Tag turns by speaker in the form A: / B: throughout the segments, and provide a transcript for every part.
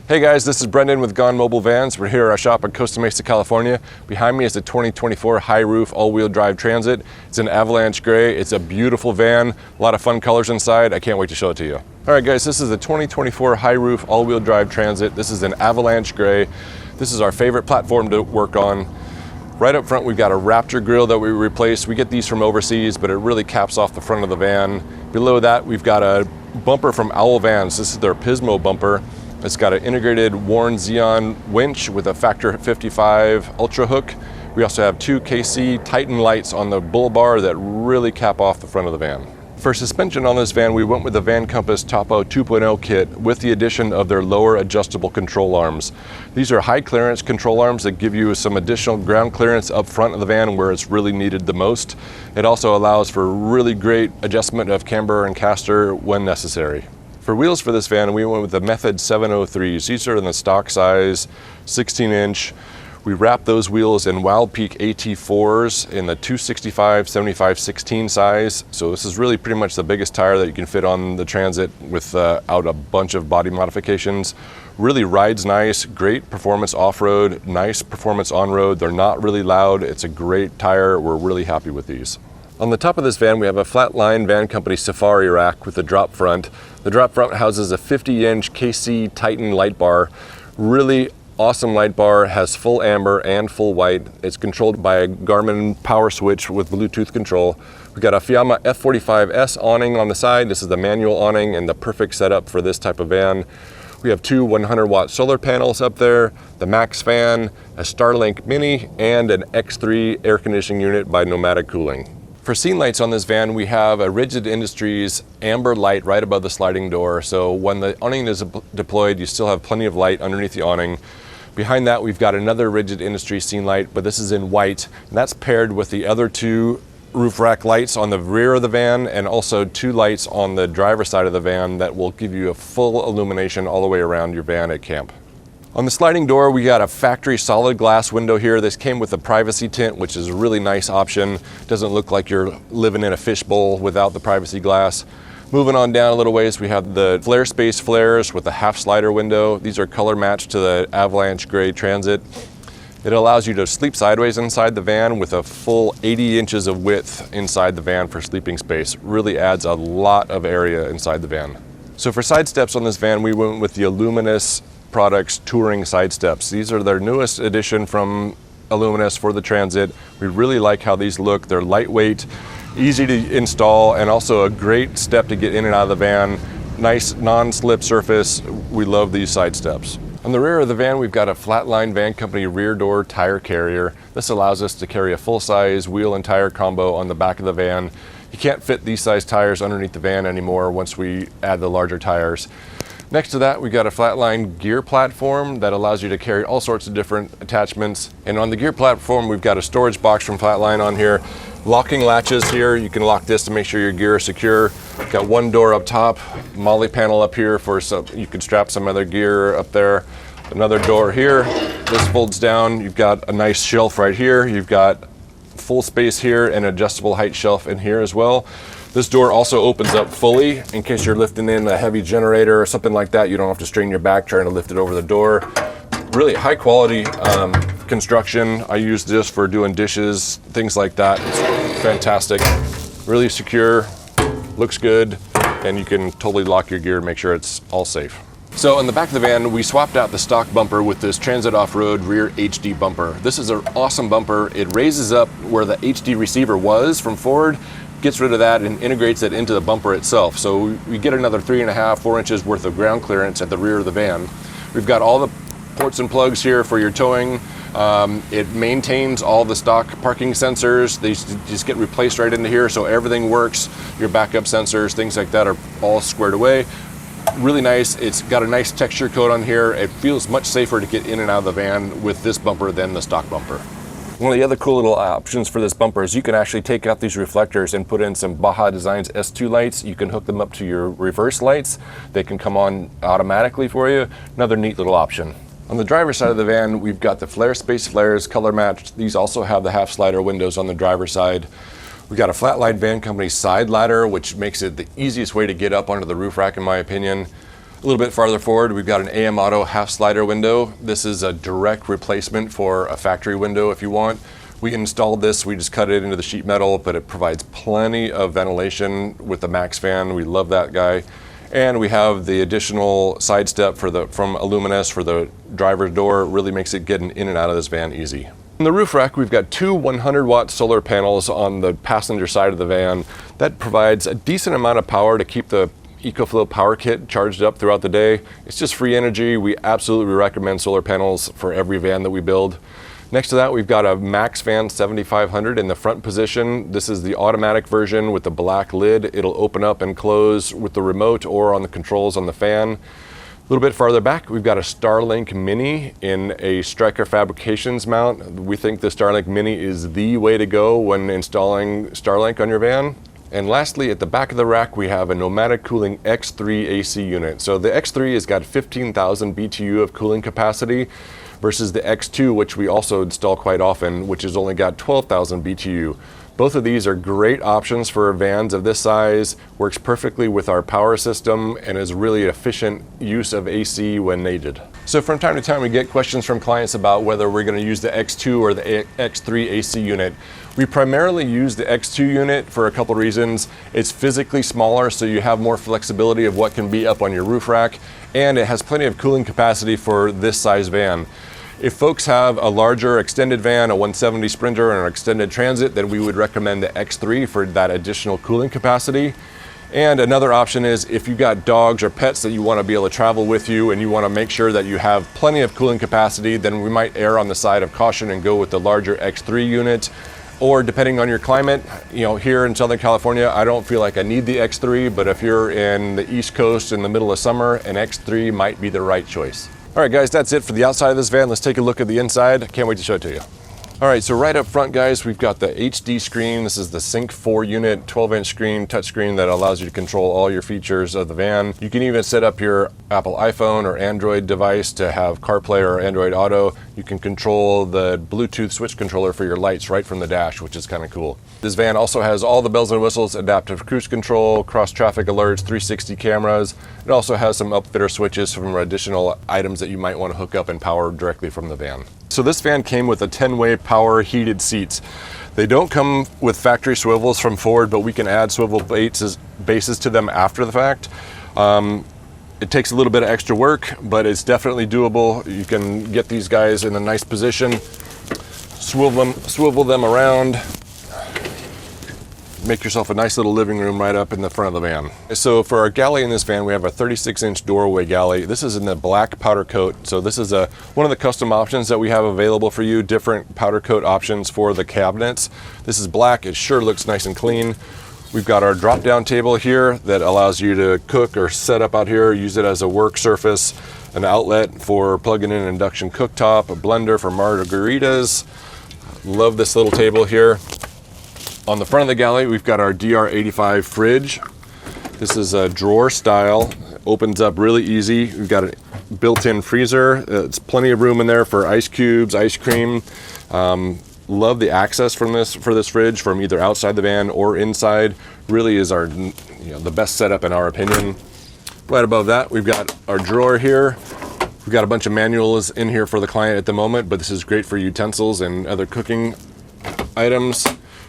A: Hey guys, this is Brendan with Gone Mobile Vans. We're here at our shop in Costa Mesa, California. Behind me is a 2024 high roof all-wheel drive Transit. It's an avalanche gray. It's a beautiful van. A lot of fun colors inside. I can't wait to show it to you. All right guys, this is a 2024 high roof all-wheel drive Transit. This is an avalanche gray. This is our favorite platform to work on. Right up front, we've got a Raptor grille that we replaced. We get these from overseas, but it really caps off the front of the van. Below that, we've got a bumper from Owl Vans. This is their Pismo bumper. It's got an integrated Warren Xeon winch with a factor 55 ultra hook. We also have two KC Titan lights on the bull bar that really cap off the front of the van. For suspension on this van, we went with the Van Compass Topo 2.0 kit with the addition of their lower adjustable control arms. These are high clearance control arms that give you some additional ground clearance up front of the van where it's really needed the most. It also allows for really great adjustment of camber and caster when necessary. For wheels for this van, we went with the Method 703s. These are in the stock size, 16-inch. We wrapped those wheels in Wild Peak AT4s in the 265/75/16 size. So this is really pretty much the biggest tire that you can fit on the Transit without a bunch of body modifications. Really rides nice, great performance off-road, nice performance on-road. They're not really loud. It's a great tire. We're really happy with these. On the top of this van, we have a flatline Van Company Safari rack with a drop front. The drop front houses a 50-inch KC Titan light bar. Really awesome light bar, has full amber and full white. It's controlled by a Garmin power switch with Bluetooth control. We've got a Fiamma F45S awning on the side. This is the manual awning and the perfect setup for this type of van. We have two 100-watt solar panels up there, the Max fan, a Starlink Mini, and an X3 air conditioning unit by Nomadic Cooling. For scene lights on this van, we have a Rigid Industries amber light right above the sliding door. So when the awning is deployed, you still have plenty of light underneath the awning. Behind that, we've got another Rigid Industries scene light, but this is in white. And that's paired with the other two roof rack lights on the rear of the van and also two lights on the driver's side of the van that will give you a full illumination all the way around your van at camp. On the sliding door, we got a factory solid glass window here. This came with a privacy tint, which is a really nice option. Doesn't look like you're living in a fishbowl without the privacy glass. Moving on down a little ways, we have the flare space flares with a half slider window. These are color matched to the Avalanche Gray Transit. It allows you to sleep sideways inside the van with a full 80 inches of width inside the van for sleeping space. Really adds a lot of area inside the van. So for side steps on this van, we went with the Illuminous Products Touring Side Steps. These are their newest addition from Illuminous for the Transit. We really like how these look. They're lightweight, easy to install, and also a great step to get in and out of the van. Nice non-slip surface. We love these side steps. On the rear of the van, we've got a flatline Van Company rear door tire carrier. This allows us to carry a full-size wheel and tire combo on the back of the van. You can't fit these size tires underneath the van anymore once we add the larger tires. Next to that, we got a flatline gear platform that allows you to carry all sorts of different attachments. And on the gear platform, we've got a storage box from Flatline on here. Locking latches here. You can lock this to make sure your gear is secure. Got one door up top, molly panel up here for so you can strap some other gear up there. Another door here. This folds down. You've got a nice shelf right here. You've got full space here and adjustable height shelf in here as well. This door also opens up fully in case you're lifting in a heavy generator or something like that. You don't have to strain your back trying to lift it over the door. Really high quality construction. I use this for doing dishes, things like that. It's fantastic. Really secure, looks good, and you can totally lock your gear and make sure it's all safe. So on the back of the van, we swapped out the stock bumper with this Transit Off-Road rear HD bumper. This is an awesome bumper. It raises up where the HD receiver was from Ford, gets rid of that and integrates it into the bumper itself. So we get another 3.5, 4 inches worth of ground clearance at the rear of the van. We've got all the ports and plugs here for your towing. It maintains all the stock parking sensors. They just get replaced right into here, so everything works. Your backup sensors, things like that are all squared away. Really nice. It's got a nice texture coat on here. It feels much safer to get in and out of the van with this bumper than the stock bumper. One of the other cool little options for this bumper is you can actually take out these reflectors and put in some Baja Designs S2 lights. You can hook them up to your reverse lights. They can come on automatically for you. Another neat little option. On the driver's side of the van, we've got the flare space flares, color matched. These also have the half slider windows on the driver's side. We got a Flatline Van Company side ladder, which makes it the easiest way to get up onto the roof rack, in my opinion. A little bit farther forward, we've got an AM Auto half slider window. This is a direct replacement for a factory window if you want. We installed this, we just cut it into the sheet metal, but it provides plenty of ventilation with the Max fan. We love that guy. And we have the additional side step from Illuminous for the driver's door. It really makes it getting in and out of this van easy. In the roof rack, we've got two 100-watt solar panels on the passenger side of the van. That provides a decent amount of power to keep the EcoFlow power kit charged up throughout the day. It's just free energy. We absolutely recommend solar panels for every van that we build. Next to that, we've got a Max Fan 7500 in the front position. This is the automatic version with the black lid. It'll open up and close with the remote or on the controls on the fan. A little bit farther back, we've got a Starlink Mini in a Stryker Fabrications mount. We think the Starlink Mini is the way to go when installing Starlink on your van. And lastly, at the back of the rack, we have a Nomadic Cooling X3 AC unit. So the X3 has got 15,000 BTU of cooling capacity versus the X2, which we also install quite often, which has only got 12,000 BTU. Both of these are great options for vans of this size, works perfectly with our power system, and is really efficient use of AC when needed. So from time to time we get questions from clients about whether we're going to use the X2 or the X3 AC unit. We primarily use the X2 unit for a couple reasons. It's physically smaller, so you have more flexibility of what can be up on your roof rack, and it has plenty of cooling capacity for this size van. If folks have a larger extended van, a 170 Sprinter, and an extended Transit, then we would recommend the X3 for that additional cooling capacity. And another option is if you've got dogs or pets that you want to be able to travel with you and you want to make sure that you have plenty of cooling capacity, then we might err on the side of caution and go with the larger X3 unit. Or depending on your climate, here in Southern California, I don't feel like I need the X3, but if you're in the East Coast in the middle of summer, an X3 might be the right choice. All right, guys, that's it for the outside of this van. Let's take a look at the inside. Can't wait to show it to you. All right, so right up front, guys, we've got the HD screen. This is the Sync 4 unit, 12-inch screen, touchscreen that allows you to control all your features of the van. You can even set up your Apple iPhone or Android device to have CarPlay or Android Auto. You can control the Bluetooth switch controller for your lights right from the dash, which is kind of cool. This van also has all the bells and whistles, adaptive cruise control, cross-traffic alerts, 360 cameras. It also has some upfitter switches from additional items that you might want to hook up and power directly from the van. So this van came with a 10-way power heated seats. They don't come with factory swivels from Ford, but we can add swivel bases to them after the fact. It takes a little bit of extra work, but it's definitely doable. You can get these guys in a nice position, swivel them around, make yourself a nice little living room right up in the front of the van. So for our galley in this van, we have a 36-inch doorway galley. This is in the black powder coat. So this is one of the custom options that we have available for you, different powder coat options for the cabinets. This is black, it sure looks nice and clean. We've got our drop-down table here that allows you to cook or set up out here, use it as a work surface, an outlet for plugging in an induction cooktop, a blender for margaritas. Love this little table here. On the front of the galley, we've got our DR85 fridge. This is a drawer style, opens up really easy. We've got a built-in freezer. It's plenty of room in there for ice cubes, ice cream. Love the access for this fridge from either outside the van or inside. Really is the best setup in our opinion. Right above that, we've got our drawer here. We've got a bunch of manuals in here for the client at the moment, but this is great for utensils and other cooking items.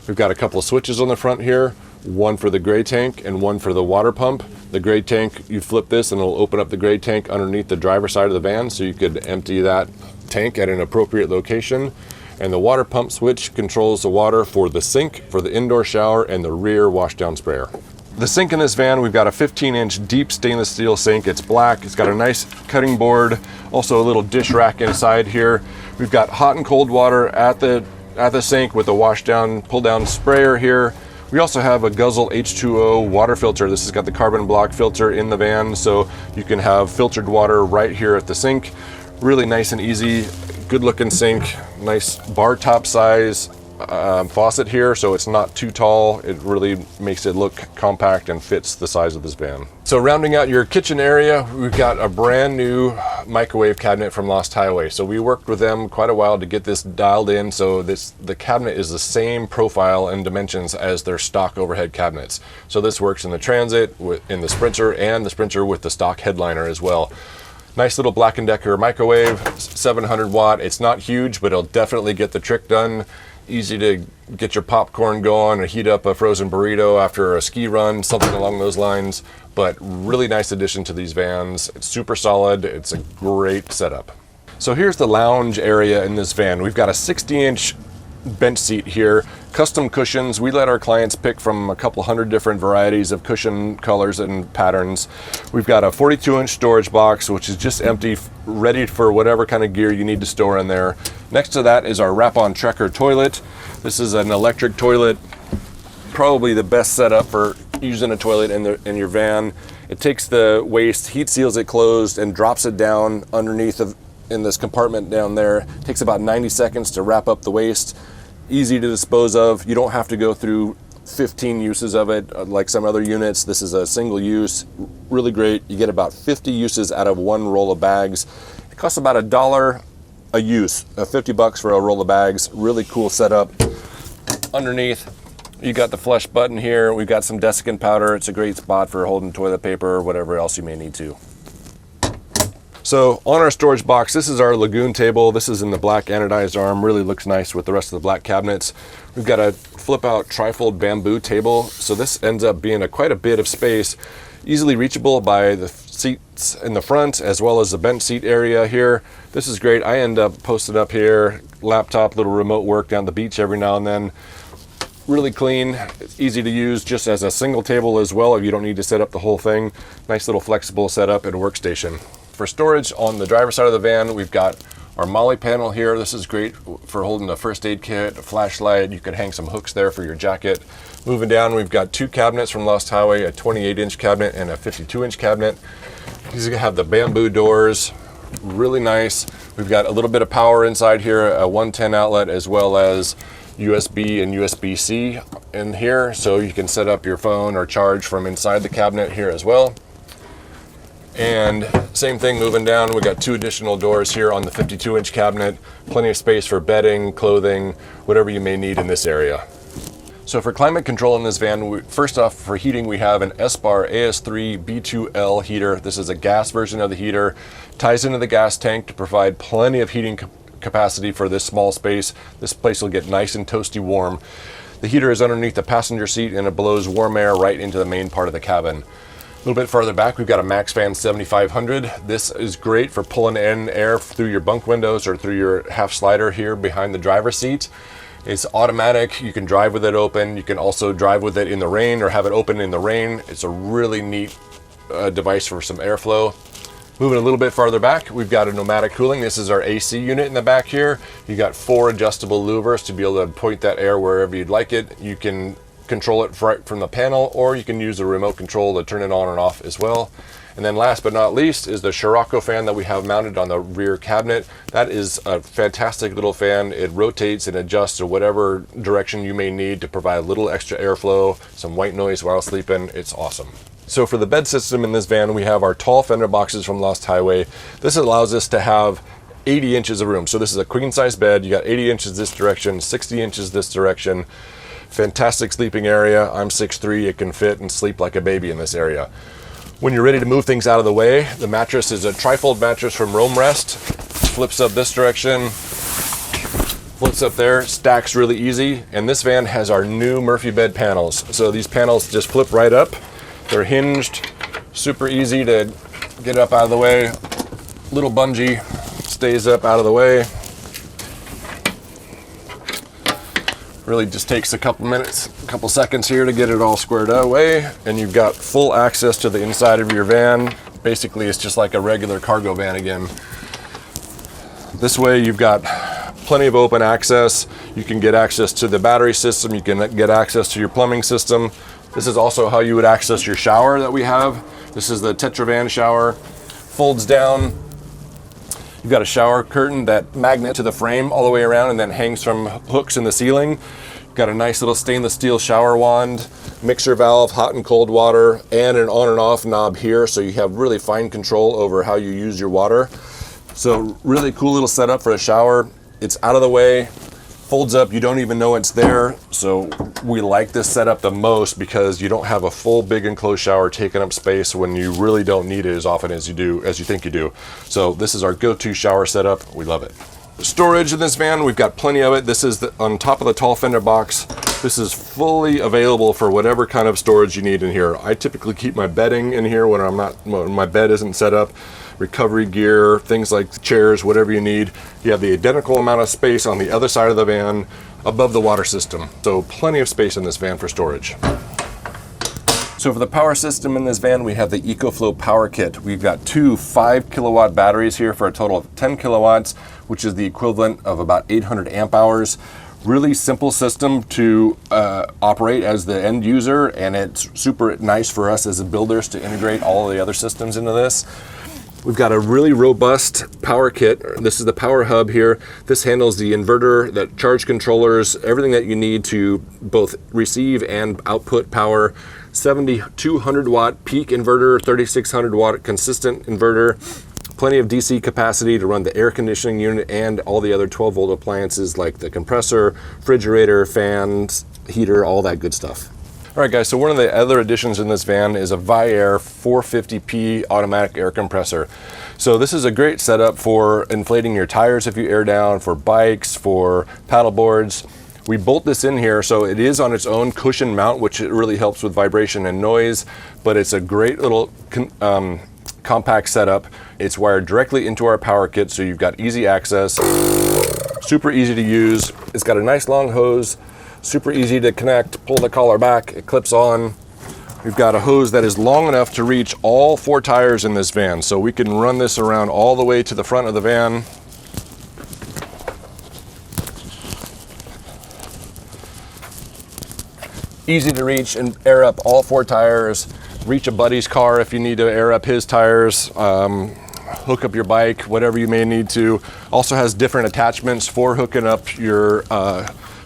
A: We've got a couple of switches on the front here, one for the gray tank and one for the water pump. The gray tank, you flip this and it'll open up the gray tank underneath the driver's side of the van, so you could empty that tank at an appropriate location. And the water pump switch controls the water for the sink, for the indoor shower, and the rear washdown sprayer. The sink in this van, we've got a 15-inch deep stainless steel sink. It's black, it's got a nice cutting board, also a little dish rack inside here. We've got hot and cold water at the sink with a washdown, pull down sprayer here. We also have a Guzzle H2O water filter. This has got the carbon block filter in the van, so you can have filtered water right here at the sink. Really nice and easy, good looking sink, nice bar top size, faucet here, so it's not too tall. It really makes it look compact and fits the size of this van. So rounding out your kitchen area, we've got a brand new microwave cabinet from Lost Highway. So we worked with them quite a while to get this dialed in, so the cabinet is the same profile and dimensions as their stock overhead cabinets. So this works in the Transit, in the Sprinter, and the Sprinter with the stock headliner as well. Nice little Black & Decker microwave, 700 watt. It's not huge, but it'll definitely get the trick done. Easy to get your popcorn going or heat up a frozen burrito after a ski run, something along those lines. But really nice addition to these vans. It's super solid. It's a great setup. So here's the lounge area in this van. We've got a 60-inch bench seat here, custom cushions. We let our clients pick from a couple hundred different varieties of cushion colors and patterns. We've got a 42-inch storage box, which is just empty, ready for whatever kind of gear you need to store in there. Next to that is our wrap-on Trekker toilet. This is an electric toilet, probably the best setup for using a toilet in your van. It takes the waste, heat seals it closed, and drops it down underneath in this compartment down there. It takes about 90 seconds to wrap up the waste. Easy to dispose of. You don't have to go through 15 uses of it like some other units. This is a single use, really great. You get about 50 uses out of one roll of bags. It costs about $1 a use, $50 for a roll of bags. Really cool setup. Underneath, you got the flush button here. We've got some desiccant powder. It's a great spot for holding toilet paper or whatever else you may need to. So on our storage box, this is our Lagoon table. This is in the black anodized arm, really looks nice with the rest of the black cabinets. We've got a flip out trifold bamboo table. So this ends up being quite a bit of space, easily reachable by the seats in the front as well as the bench seat area here. This is great. I end up posted up here, laptop, little remote work down the beach every now and then. Really clean, it's easy to use just as a single table as well if you don't need to set up the whole thing. Nice little flexible setup and workstation. For storage on the driver's side of the van, we've got our MOLLE panel here. This is great for holding a first aid kit, a flashlight. You could hang some hooks there for your jacket. Moving down, we've got two cabinets from Lost Highway, a 28-inch cabinet and a 52-inch cabinet. These have the bamboo doors, really nice. We've got a little bit of power inside here, a 110 outlet as well as USB and USB-C in here, so you can set up your phone or charge from inside the cabinet here as well. And same thing moving down, we got two additional doors here on the 52-inch cabinet, plenty of space for bedding, clothing, whatever you may need in this area. So for climate control in this van, first off, for heating, we have an S-Bar AS3 B2L heater. This is a gas version of the heater, ties into the gas tank to provide plenty of heating capacity for this small space. This place will get nice and toasty warm. The heater is underneath the passenger seat and it blows warm air right into the main part of the cabin. A little bit farther back, we've got a MaxFan 7500. This is great for pulling in air through your bunk windows or through your half slider here behind the driver's seat. It's automatic. You can drive with it open. You can also drive with it in the rain or have it open in the rain. It's a really neat device for some airflow. Moving a little bit farther back, we've got a pneumatic cooling. This is our AC unit in the back here. You got 4 adjustable louvers to be able to point that air wherever you'd like it. You can control it right from the panel, or you can use a remote control to turn it on and off as well. And then last but not least is the Scirocco fan that we have mounted on the rear cabinet. That is a fantastic little fan. It rotates and adjusts to whatever direction you may need to provide a little extra airflow, some white noise while sleeping. It's awesome. So for the bed system in this van, we have our tall fender boxes from Lost Highway. This allows us to have 80 inches of room. So this is a queen size bed. You got 80 inches this direction, 60 inches this direction. Fantastic sleeping area. I'm 6'3", it can fit and sleep like a baby in this area. When you're ready to move things out of the way, the mattress is a trifold mattress from Roam Rest. Flips up this direction, flips up there, stacks really easy. And this van has our new Murphy bed panels. So these panels just flip right up. They're hinged, super easy to get up out of the way. Little bungee, stays up out of the way. Really just takes a couple minutes, a couple seconds here to get it all squared away, and you've got full access to the inside of your van. Basically, it's just like a regular cargo van again. This way you've got plenty of open access. You can get access to the battery system, you can get access to your plumbing system. This is also how you would access your shower that we have. This is the Tetravan shower. Folds down. You've got a shower curtain that magnet to the frame all the way around and then hangs from hooks in the ceiling. Got a nice little stainless steel shower wand, mixer valve, hot and cold water, and an on and off knob here, so you have really fine control over how you use your water. So really cool little setup for a shower. It's out of the way, folds up, you don't even know it's there. So we like this setup the most because you don't have a full big enclosed shower taking up space when you really don't need it as often as you think you do. So this is our go-to shower setup. We love it. Storage in this van, we've got plenty of it. This is on top of the tall fender box. This is fully available for whatever kind of storage you need in here. I typically keep my bedding in here when my bed isn't set up. Recovery gear, things like chairs, whatever you need. You have the identical amount of space on the other side of the van above the water system. So plenty of space in this van for storage. So for the power system in this van, we have the EcoFlow Power Kit. We've got two 5 kilowatt batteries here for a total of 10 kilowatts, which is the equivalent of about 800 amp hours. Really simple system to operate as the end user, and it's super nice for us as builders to integrate all the other systems into this. We've got a really robust power kit. This is the power hub here. This handles the inverter, the charge controllers, everything that you need to both receive and output power. 7,200 watt peak inverter, 3,600 watt consistent inverter, plenty of DC capacity to run the air conditioning unit and all the other 12 volt appliances like the compressor, refrigerator, fans, heater, all that good stuff. All right guys, so one of the other additions in this van is a Viair 450p automatic air compressor. So this is a great setup for inflating your tires if you air down, for bikes, for paddle boards. We bolt this in here, so it is on its own cushion mount, which it really helps with vibration and noise, but it's a great little compact setup. It's wired directly into our power kit, so you've got easy access, super easy to use. It's got a nice long hose, super easy to connect, pull the collar back, it clips on. We've got a hose that is long enough to reach all 4 tires in this van, so we can run this around all the way to the front of the van. Easy to reach and air up all 4 tires, reach a buddy's car if you need to air up his tires, hook up your bike, whatever you may need to. Also has different attachments for hooking up your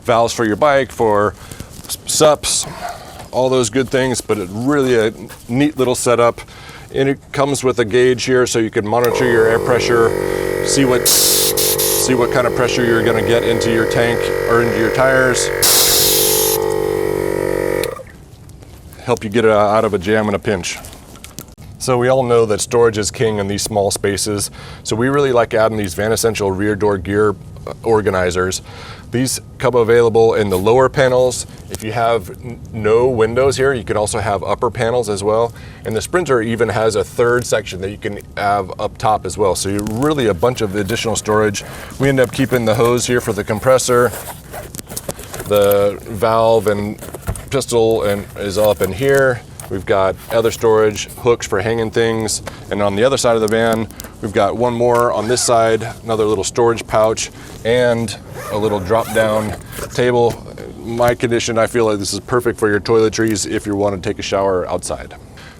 A: valves for your bike, for SUPs, all those good things, but it's really a neat little setup. And it comes with a gauge here so you can monitor your air pressure, see what kind of pressure you're gonna get into your tank or into your tires. Help you get out of a jam in a pinch. So we all know that storage is king in these small spaces. So we really like adding these Van Essential rear door gear organizers. These come available in the lower panels. If you have no windows here, you can also have upper panels as well. And the Sprinter even has a third section that you can have up top as well. So you're really a bunch of additional storage. We end up keeping the hose here for the compressor, the valve and pistol is all up in here. We've got other storage, hooks for hanging things. And on the other side of the van, we've got one more on this side, another little storage pouch, and a little drop down table. My condition, I feel like this is perfect for your toiletries if you want to take a shower outside.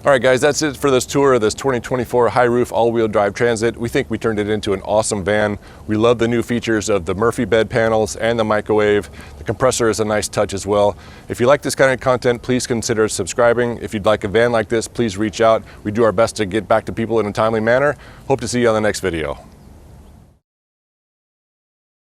A: All right guys, that's it for this tour of this 2024 high roof all-wheel drive Transit. We think we turned it into an awesome van. We love the new features of the Murphy bed panels and the microwave. The compressor is a nice touch as well. If you like this kind of content, please consider subscribing. If you'd like a van like this, please reach out. We do our best to get back to people in a timely manner. Hope to see you on the next video.